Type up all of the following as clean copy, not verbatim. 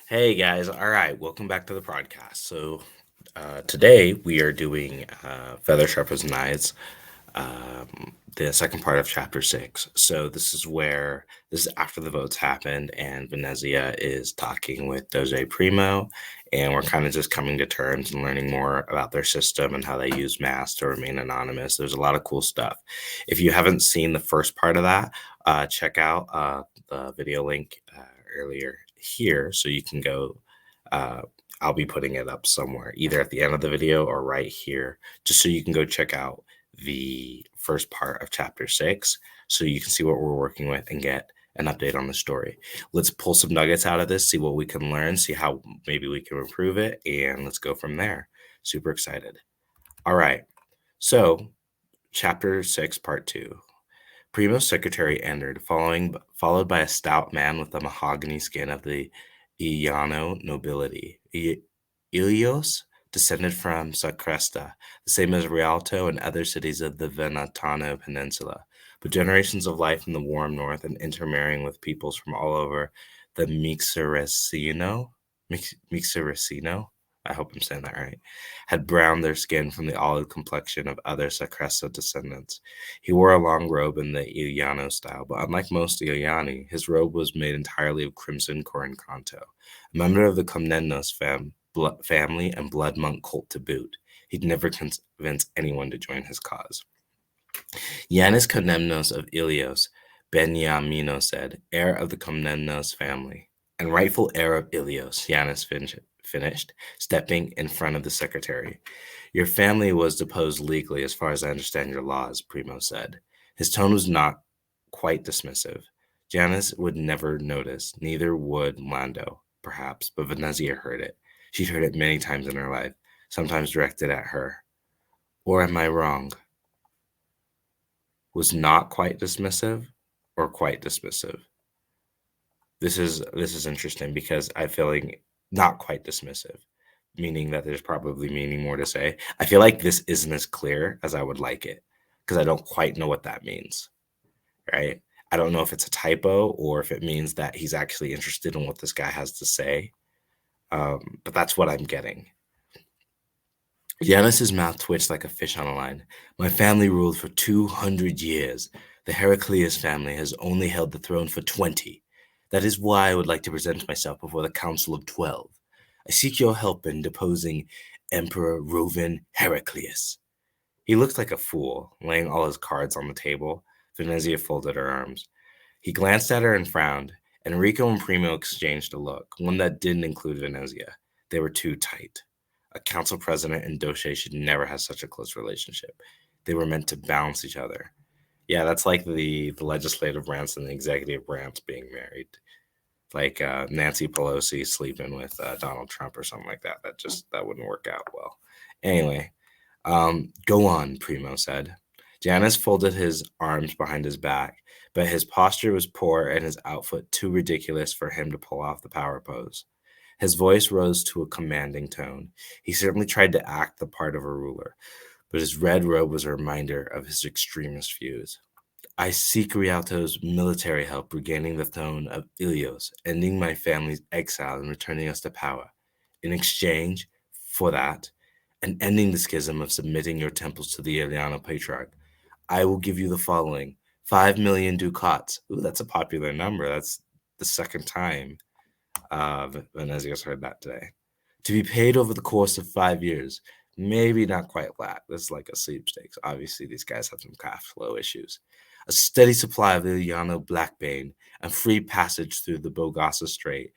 Hey guys, all right, welcome back to the podcast. Today we are doing Feather Sharpens Knives, the second part of chapter 6. So this is after the votes happened, and Venezia is talking with Doge Primo, and we're kind of just coming to terms and learning more about their system and how they use masks to remain anonymous. There's a lot of cool stuff. If you haven't seen the first part of that, check out the video link earlier here so you can go. Uh, I'll be putting it up somewhere, either at the end of the video or right here, just so you can go check out the first part of chapter 6 so you can see what we're working with and get an update on the story. Let's pull some nuggets out of this, see what we can learn, see how maybe we can improve it, and let's go from there. Super excited. All right. So, chapter 6, part 2. Primo's secretary entered, followed by a stout man with the mahogany skin of the Iano nobility. Ilios descended from Sacresta, the same as Rialto and other cities of the Venetano Peninsula, but generations of life in the warm north and intermarrying with peoples from all over the Mixericino, I hope I'm saying that right, had browned their skin from the olive complexion of other Sacresta descendants. He wore a long robe in the Iliano style, but unlike most Iliani, his robe was made entirely of crimson corincanto. A member of the Comnennos family and blood monk cult to boot, he'd never convince anyone to join his cause. Yanis Komnenos of Ilios, Beniamino said, heir of the Komnenos family, and rightful heir of Ilios, Yanis finished, stepping in front of the secretary. Your family was deposed legally, as far as I understand your laws, Primo said. His tone was not quite dismissive. Janice would never notice, neither would Lando, perhaps, but Venezia heard it. She'd heard it many times in her life, sometimes directed at her. Or am I wrong? Was not quite dismissive or quite dismissive? This is interesting because I feel like not quite dismissive, meaning that there's probably meaning more to say. I feel like this isn't as clear as I would like it because I don't quite know what that means, right? I don't know if it's a typo or if it means that he's actually interested in what this guy has to say, but that's what I'm getting. Yanis's mouth twitched like a fish on a line. My family ruled for 200 years. The Heraclius family has only held the throne for 20. That is why I would like to present myself before the Council of 12. I seek your help in deposing Emperor Rovan Heraclius. He looked like a fool, laying all his cards on the table. Venezia folded her arms. He glanced at her and frowned. Enrico and Primo exchanged a look, one that didn't include Venezia. They were too tight. A council president and Doche should never have such a close relationship. They were meant to balance each other. Yeah, that's like the legislative branch and the executive branch being married. Like Nancy Pelosi sleeping with Donald Trump or something like that. That wouldn't work out well. Anyway, go on, Primo said. Janice folded his arms behind his back, but his posture was poor and his outfit too ridiculous for him to pull off the power pose. His voice rose to a commanding tone. He certainly tried to act the part of a ruler, but his red robe was a reminder of his extremist views. I seek Rialto's military help regaining the throne of Ilios, ending my family's exile and returning us to power. In exchange for that, and ending the schism of submitting your temples to the Iliano Patriarch, I will give you the following 5 million ducats. Ooh, that's a popular number. That's the second time Venezia's heard that today. To be paid over the course of 5 years. Maybe not quite that. This is like a sweepstakes. Obviously, these guys have some cash flow issues. A steady supply of Iliano Blackbane and free passage through the Bogasa Strait.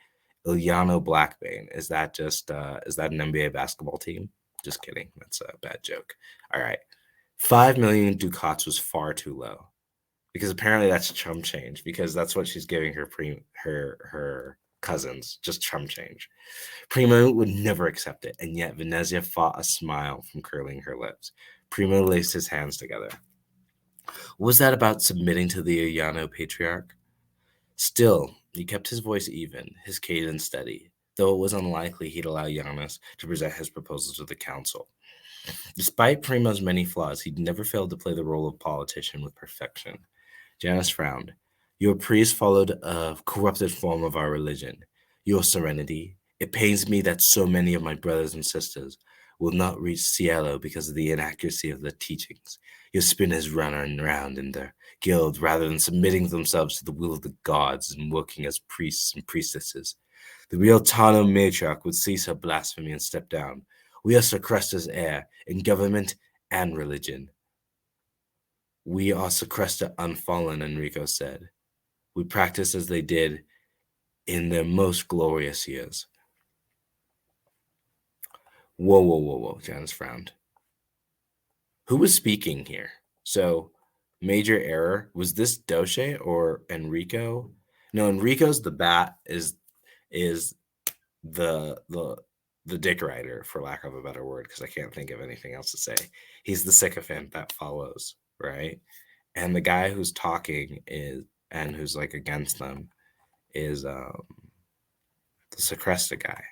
Iliano Blackbane. Is that an NBA basketball team? Just kidding. That's a bad joke. All right. 5 million ducats was far too low because apparently that's chump change because that's what she's giving her cousins, just chump change. Primo would never accept it, and yet Venezia fought a smile from curling her lips. Primo laced his hands together. What was that about submitting to the Iliano Patriarch? Still, he kept his voice even, his cadence steady, though it was unlikely he'd allow Giannis to present his proposal to the council. Despite Primo's many flaws, he'd never failed to play the role of politician with perfection. Janice frowned. Your priest followed a corrupted form of our religion. Your serenity, It pains me that so many of my brothers and sisters will not reach Cielo because of the inaccuracy of the teachings. Your spinners run around in their guild rather than submitting themselves to the will of the gods and working as priests and priestesses. The real Tano matriarch would cease her blasphemy and step down. We are Socrates' heir in government and religion. We are Socrates unfallen, Enrico said. We practice as they did in their most glorious years. Whoa, whoa, whoa, whoa, Janice frowned. Who was speaking here? So, major error. Was this Doche or Enrico? No, Enrico's the bat is the dick rider, for lack of a better word, because I can't think of anything else to say. He's the sycophant that follows, right? And the guy who's talking and who's like against them is the Secresta guy,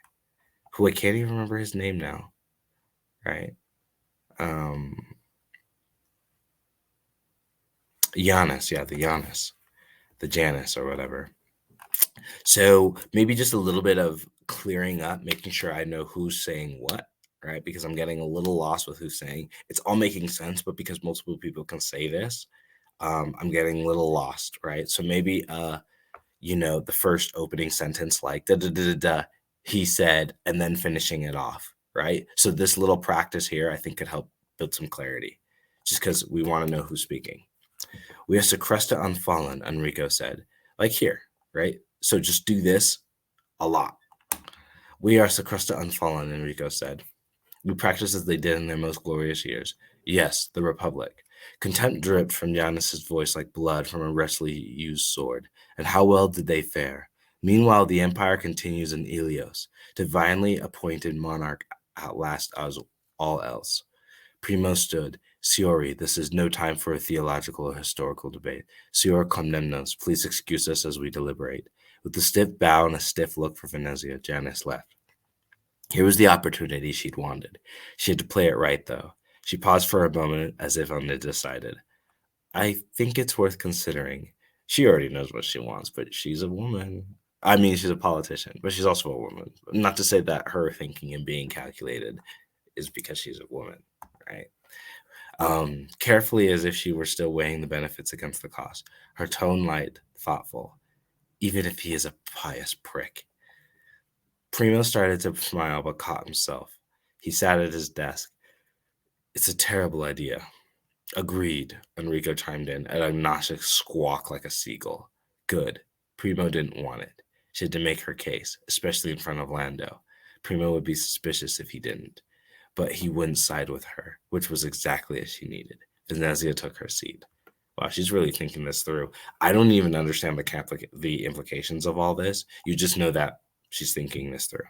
who I can't even remember his name now, right? Giannis, yeah, the Janus or whatever. So maybe just a little bit of clearing up, making sure I know who's saying what, right? Because I'm getting a little lost with who's saying. It's all making sense, but because multiple people can say this, I'm getting a little lost, right? So maybe, the first opening sentence, like da da da da da, he said, and then finishing it off, right? So this little practice here, I think, could help build some clarity, just because we want to know who's speaking. We are Secresta unfallen, Enrico said. Like here, right? So just do this a lot. We are Secresta unfallen, Enrico said. We practice as they did in their most glorious years. Yes, the Republic. Contempt dripped from Giannis's voice like blood from a rashly used sword. And how well did they fare? Meanwhile, the empire continues in Ilios. Divinely appointed monarch outlasts us all else. Primo stood. Siori, this is no time for a theological or historical debate. Sior condemnos, please excuse us as we deliberate. With a stiff bow and a stiff look for Venezia, Janice left. Here was the opportunity she'd wanted. She had to play it right, though. She paused for a moment as if undecided. I think it's worth considering. She already knows what she wants, but she's a woman. I mean, she's a politician, but she's also a woman. Not to say that her thinking and being calculated is because she's a woman, right? Carefully, as if she were still weighing the benefits against the cost. Her tone light, thoughtful. Even if he is a pious prick. Primo started to smile, but caught himself. He sat at his desk. It's a terrible idea. Agreed, Enrico chimed in, an obnoxious squawk like a seagull. Good. Primo didn't want it. She had to make her case, especially in front of Lando. Primo would be suspicious if he didn't. But he wouldn't side with her, which was exactly as she needed. Venezia took her seat. Wow, she's really thinking this through. I don't even understand the implications of all this. You just know that she's thinking this through.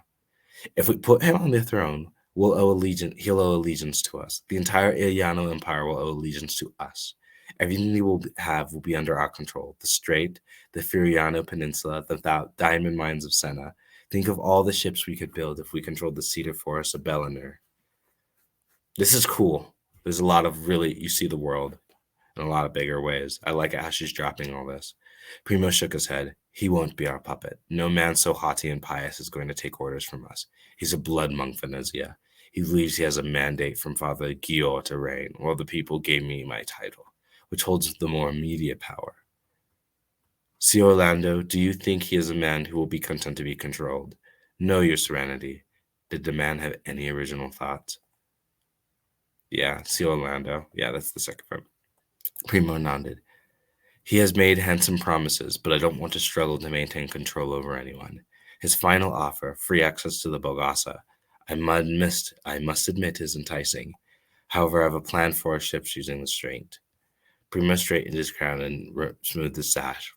If we put him on the throne, he'll owe allegiance to us. The entire Iliano Empire will owe allegiance to us. Everything we will have will be under our control. The Strait, the Furiano Peninsula, the diamond mines of Senna. Think of all the ships we could build if we controlled the cedar forest of Bellinur. This is cool. There's a lot of you see the world in a lot of bigger ways. I like it how she's dropping all this. Primo shook his head. He won't be our puppet. No man so haughty and pious is going to take orders from us. He's a blood monk, Venezia. He believes he has a mandate from Father Gior to reign, while the people gave me my title, which holds the more immediate power. See, Orlando, do you think he is a man who will be content to be controlled? No, your serenity. Did the man have any original thoughts? Yeah, see, Orlando. Yeah, that's the second part. Primo nodded. He has made handsome promises, but I don't want to struggle to maintain control over anyone. His final offer, free access to the Bogasa, I must admit is enticing. However, I have a plan for our ships using the strait. Primo straightened his crown and smoothed his sash.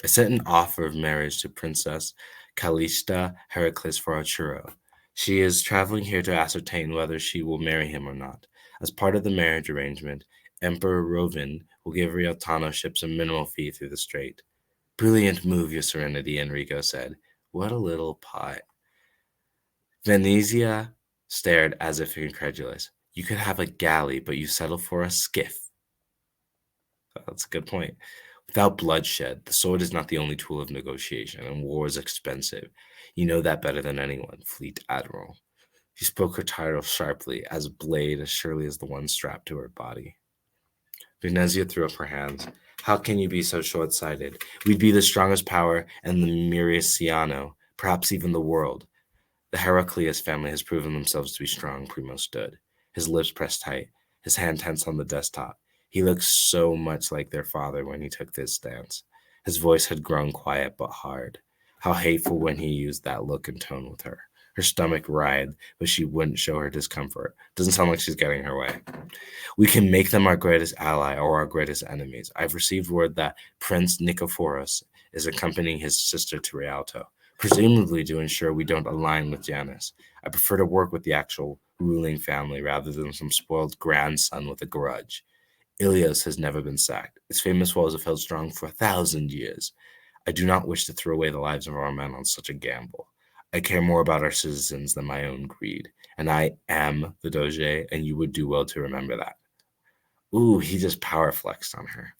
I sent an offer of marriage to Princess Calista Heracles for Arturo. She is traveling here to ascertain whether she will marry him or not. As part of the marriage arrangement, Emperor Rovin will give Rialtano ships a minimal fee through the strait. Brilliant move, your serenity, Enrico said. What a little pie. Venezia stared as if incredulous. You could have a galley, but you settle for a skiff. That's a good point. Without bloodshed, the sword is not the only tool of negotiation, and war is expensive. You know that better than anyone, Fleet Admiral. She spoke her title sharply, as blade as surely as the one strapped to her body. Venezia threw up her hands. How can you be so short-sighted? We'd be the strongest power in the Muriciano, perhaps even the world. The Heraclius family has proven themselves to be strong, Primo stood, his lips pressed tight, his hand tense on the desktop. He looked so much like their father when he took this stance. His voice had grown quiet but hard. How hateful when he used that look and tone with her. Her stomach writhed, but she wouldn't show her discomfort. Doesn't sound like she's getting her way. We can make them our greatest ally or our greatest enemies. I've received word that Prince Nikephoros is accompanying his sister to Rialto, presumably to ensure we don't align with Janus. I prefer to work with the actual ruling family rather than some spoiled grandson with a grudge. Ilios has never been sacked. Its famous walls have held strong for 1,000 years. I do not wish to throw away the lives of our men on such a gamble. I care more about our citizens than my own greed, and I am the Doge, and you would do well to remember that. Ooh, he just power flexed on her.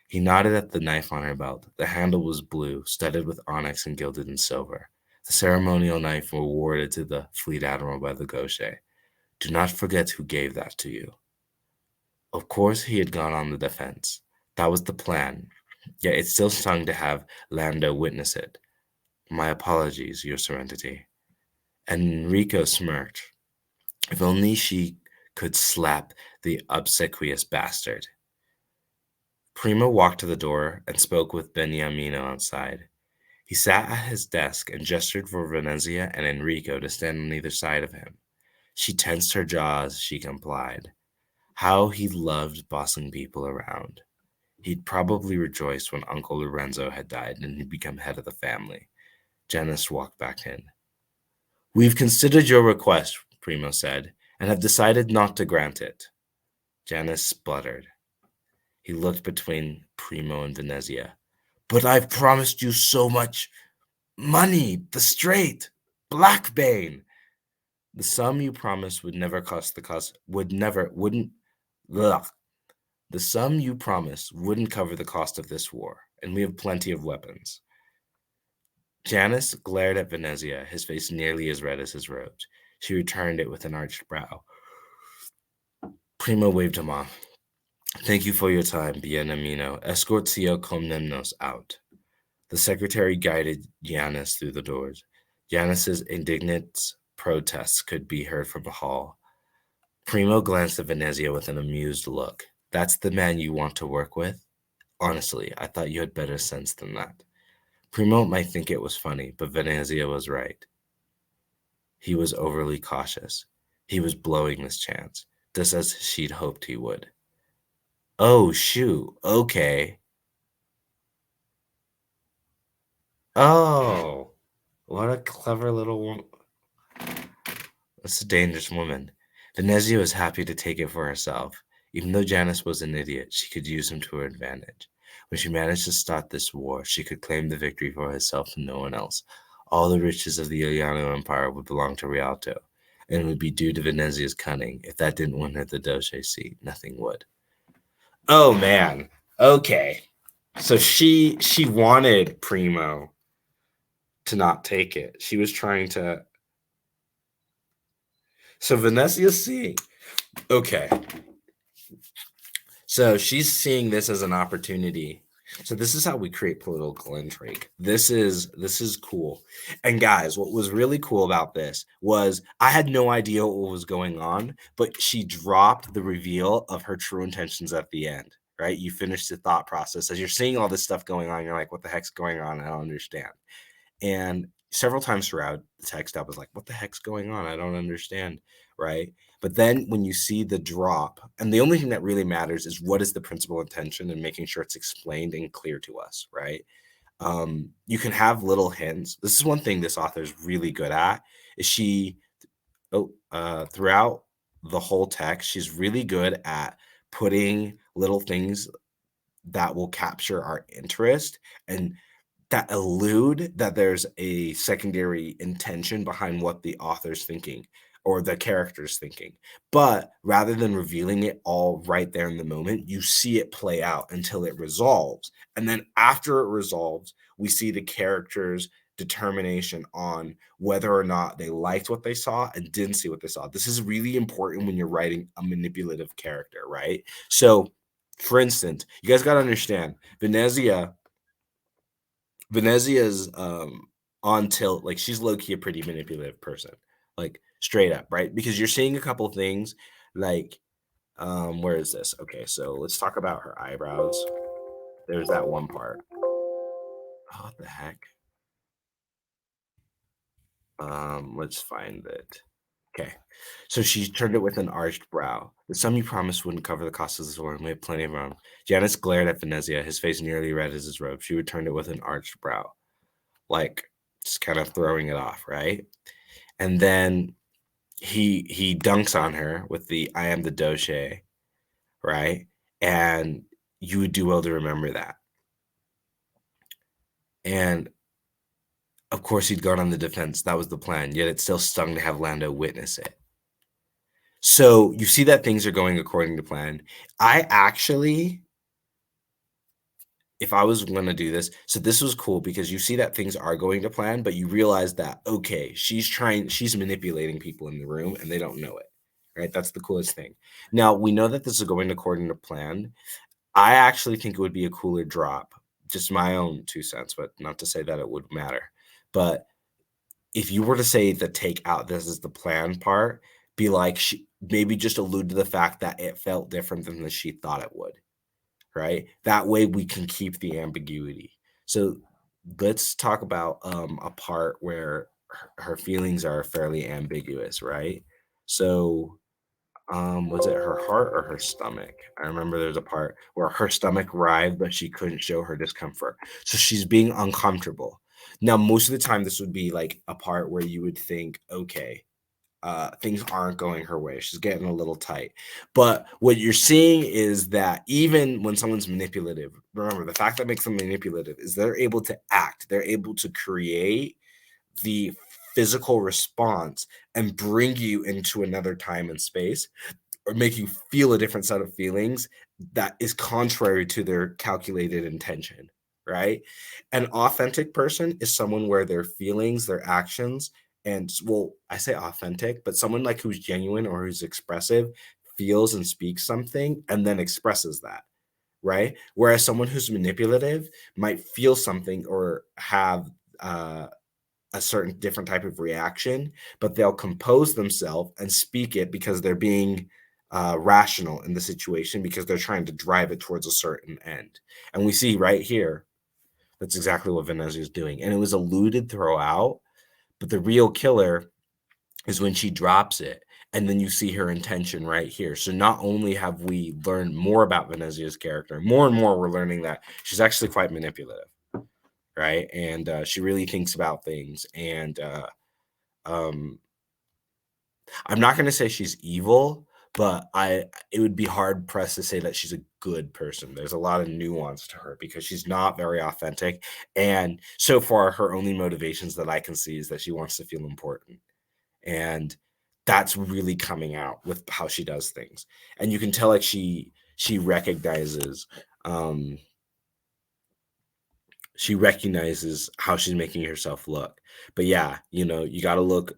He nodded at the knife on her belt. The handle was blue, studded with onyx and gilded in silver. The ceremonial knife awarded to the Fleet Admiral by the Gaucher. Do not forget who gave that to you. Of course, he had gone on the defense. That was the plan. Yet it still stung to have Lando witness it. My apologies, Your Serenity. Enrico smirked. If only she could slap the obsequious bastard. Primo walked to the door and spoke with Beniamino outside. He sat at his desk and gestured for Venezia and Enrico to stand on either side of him. She tensed her jaw as she complied. How he loved bossing people around. He'd probably rejoiced when Uncle Lorenzo had died and he'd become head of the family. Janice walked back in. We've considered your request, Primo said, and have decided not to grant it. Janice spluttered. He looked between Primo and Venezia. But I've promised you so much money, the straight, Blackbane. The sum you promised would never cost the cost, wouldn't, ugh. The sum you promised wouldn't cover the cost of this war, and we have plenty of weapons. Janice glared at Venezia, his face nearly as red as his robes. She returned it with an arched brow. Primo waved him off. Thank you for your time, Bienamino. Escort Sio Comnennos out. The secretary guided Giannis through the doors. Giannis's indignant protests could be heard from the hall. Primo glanced at Venezia with an amused look. That's the man you want to work with? Honestly, I thought you had better sense than that. Primo might think it was funny, but Venezia was right. He was overly cautious. He was blowing this chance, just as she'd hoped he would. Oh, shoot. Okay. Oh, what a clever little woman. That's a dangerous woman. Venezia was happy to take it for herself. Even though Janice was an idiot, she could use him to her advantage. When she managed to start this war, she could claim the victory for herself and no one else. All the riches of the Iliano Empire would belong to Rialto, and it would be due to Venezia's cunning. If that didn't win her the Doge seat, nothing would. Oh, man. Okay. So she wanted Primo to not take it. She was trying to... So Venezia's seeing... Okay. So she's seeing this as an opportunity. So this is how we create political intrigue. This is cool. And guys, what was really cool about this was I had no idea what was going on, but she dropped the reveal of her true intentions at the end, right? You finish the thought process. As you're seeing all this stuff going on, you're like, what the heck's going on? I don't understand. And several times throughout the text, I was like, what the heck's going on? I don't understand, right? But then when you see the drop, and the only thing that really matters is what is the principal intention and making sure it's explained and clear to us, right? You can have little hints. This is one thing this author is really good at, is throughout the whole text, she's really good at putting little things that will capture our interest and that elude that there's a secondary intention behind what the author's thinking. or the character's thinking. But rather than revealing it all right there in the moment, you see it play out until it resolves. And then after it resolves, we see the character's determination on whether or not they liked what they saw and didn't see what they saw. This is really important when you're writing a manipulative character, right? So, for instance, you guys got to understand Venezia's on tilt, like she's low-key a pretty manipulative person, like straight up, right? Because you're seeing a couple things like where is this? Okay, so let's talk about her eyebrows. There's that one part. Oh, what the heck? Let's find it. Okay. So she turned it with an arched brow. The sum you promised wouldn't cover the cost of the sword, and we have plenty of room. Janice glared at Venezia, his face nearly red as his robe. She returned it with an arched brow, like just kind of throwing it off, right? And then he dunks on her with the I am the doche, right? And you would do well to remember that. And of course, he'd gone on the defense. That was the plan. Yet it still stung to have Lando witness it. So you see that things are going according to plan. I actually, if I was going to do this, so this was cool because you see that things are going to plan, but you realize that, okay, she's manipulating people in the room and they don't know it, right? That's the coolest thing. Now, we know that this is going according to plan. I actually think it would be a cooler drop, just my own 2 cents, but not to say that it would matter. But if you were to say the take out, this is the plan part, be like, maybe just allude to the fact that it felt different than she thought it would, right? That way we can keep the ambiguity. So let's talk about a part where her feelings are fairly ambiguous, right? So was it her heart or her stomach? I remember there's a part where her stomach writhed, but she couldn't show her discomfort. So she's being uncomfortable. Now, most of the time, this would be like a part where you would think, okay, things aren't going her way. She's getting a little tight. But what you're seeing is that even when someone's manipulative, remember the fact that makes them manipulative is they're able to act, they're able to create the physical response and bring you into another time and space or make you feel a different set of feelings that is contrary to their calculated intention, right? An authentic person is someone where their feelings, their actions, and well, I say authentic, but someone like who's genuine or who's expressive feels and speaks something and then expresses that, right? Whereas someone who's manipulative might feel something or have a certain different type of reaction, but they'll compose themselves and speak it because they're being rational in the situation because they're trying to drive it towards a certain end. And we see right here, that's exactly what Venezia is doing. And it was alluded throughout, but the real killer is when she drops it. And then you see her intention right here. So not only have we learned more about Venezia's character, more and more we're learning that she's actually quite manipulative, right? And she really thinks about things. And um, I'm not going to say she's evil, but it would be hard pressed to say that she's a good person. There's a lot of nuance to her because she's not very authentic. And so far, her only motivations that I can see is that she wants to feel important. And that's really coming out with how she does things. And you can tell like she recognizes how she's making herself look. But yeah, you got to look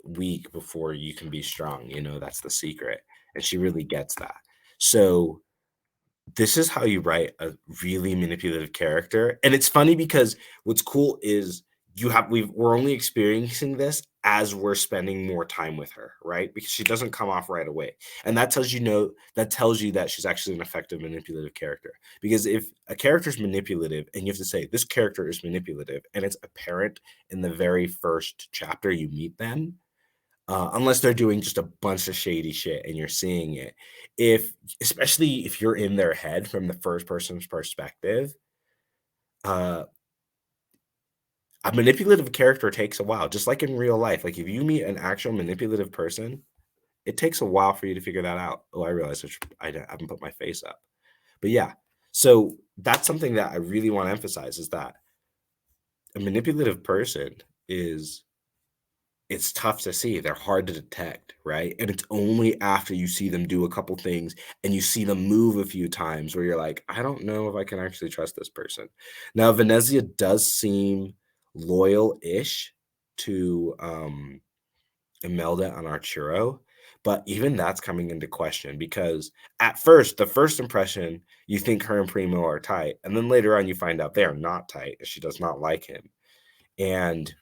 weak before you can be strong. That's the secret. And she really gets that. So this is how you write a really manipulative character. And it's funny because what's cool is we're only experiencing this as we're spending more time with her, right? Because she doesn't come off right away. And that tells you that she's actually an effective manipulative character. Because if a character is manipulative and you have to say this character is manipulative and it's apparent in the very first chapter you meet them, unless they're doing just a bunch of shady shit and you're seeing it. Especially if you're in their head from the first person's perspective, a manipulative character takes a while, just like in real life. Like if you meet an actual manipulative person, it takes a while for you to figure that out. Oh, I realized I haven't put my face up. But yeah, so that's something that I really want to emphasize is that a manipulative person is it's tough to see. They're hard to detect, right? And it's only after you see them do a couple things and you see them move a few times where you're like, I don't know if I can actually trust this person. Now, Venezia does seem loyal-ish to Imelda and Arturo, but even that's coming into question because at first, the first impression, you think her and Primo are tight, and then later on you find out they are not tight, and she does not like him. And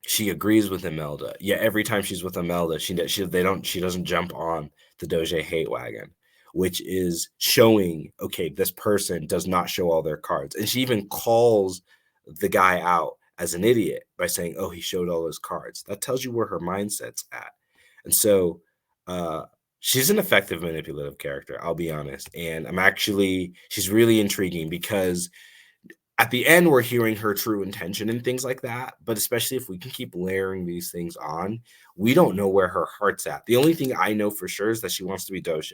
she agrees with Imelda. Yet every time she's with Imelda, she doesn't jump on the Doge hate wagon, which is showing, okay, this person does not show all their cards. And she even calls the guy out as an idiot by saying, oh, he showed all his cards. That tells you where her mindset's at. And so she's an effective manipulative character, I'll be honest. And she's really intriguing because at the end, we're hearing her true intention and things like that. But especially if we can keep layering these things on, we don't know where her heart's at. The only thing I know for sure is that she wants to be Doge.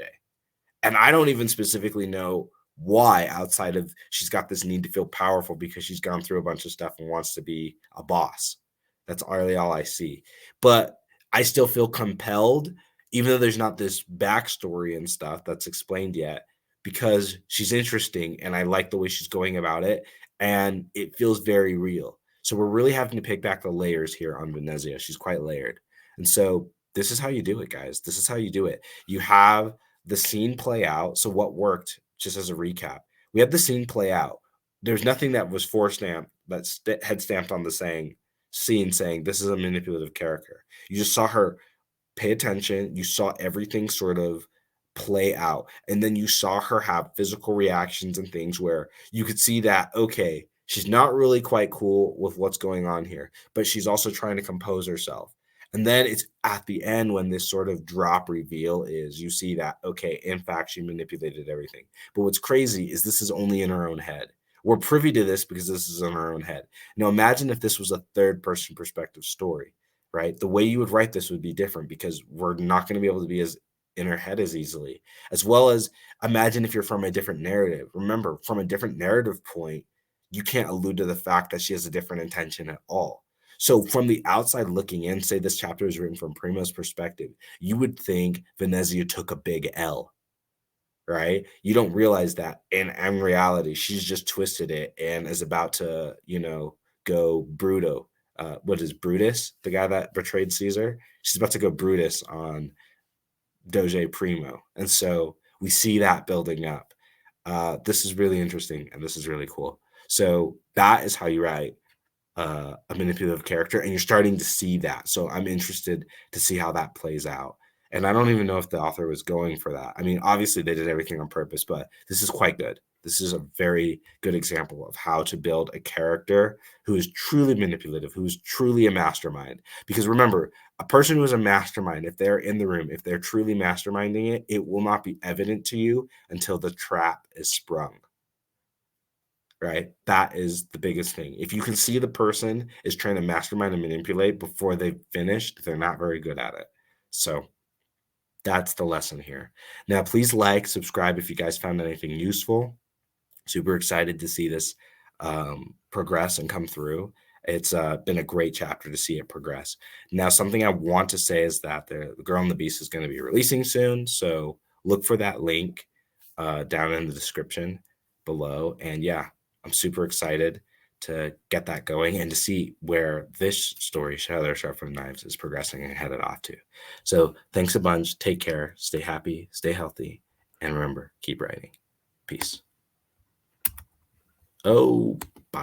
And I don't even specifically know why, outside of she's got this need to feel powerful because she's gone through a bunch of stuff and wants to be a boss. That's really all I see. But I still feel compelled, even though there's not this backstory and stuff that's explained yet, because she's interesting and I like the way she's going about it. And it feels very real. So we're really having to pick back the layers here on Venezia. She's quite layered. And so this is how you do it, guys. This is how you do it. You have the scene play out. So what worked, just as a recap, we had the scene play out. There's nothing that was stamped, that head stamped on the scene saying this is a manipulative character. You just saw her pay attention. You saw everything sort of play out. And then you saw her have physical reactions and things where you could see that, okay, she's not really quite cool with what's going on here, but she's also trying to compose herself. And then it's at the end when this sort of drop reveal is, you see that, okay, in fact, she manipulated everything. But what's crazy is this is only in her own head. We're privy to this because this is in her own head. Now, imagine if this was a third person perspective story, right? The way you would write this would be different because we're not going to be able to be as in her head as easily, as well as imagine if you're from a different narrative. Remember, from a different narrative point, you can't allude to the fact that she has a different intention at all. So from the outside looking in, say this chapter is written from Primo's perspective, you would think Venezia took a big L, right? You don't realize that in reality, she's just twisted it and is about to, go Bruto. What is Brutus, the guy that betrayed Caesar? She's about to go Brutus on Doge Primo. And so we see that building up. This is really interesting and this is really cool. So that is how you write a manipulative character, and you're starting to see that. So I'm interested to see how that plays out. And I don't even know if the author was going for that. I mean, obviously they did everything on purpose, but this is quite good. This is a very good example of how to build a character who is truly manipulative, who is truly a mastermind. Because remember, a person who is a mastermind, if they're in the room, if they're truly masterminding it, it will not be evident to you until the trap is sprung. Right? That is the biggest thing. If you can see the person is trying to mastermind and manipulate before they've finished, they're not very good at it. So that's the lesson here. Now, please like, subscribe if you guys found anything useful. Super excited to see this progress and come through. It's been a great chapter to see it progress. Now, something I want to say is that the Girl and the Beast is going to be releasing soon. So look for that link down in the description below. And yeah, I'm super excited to get that going and to see where this story, Shadow Sharpened Knives, is progressing and headed off to. So thanks a bunch. Take care. Stay happy. Stay healthy. And remember, keep writing. Peace. Oh.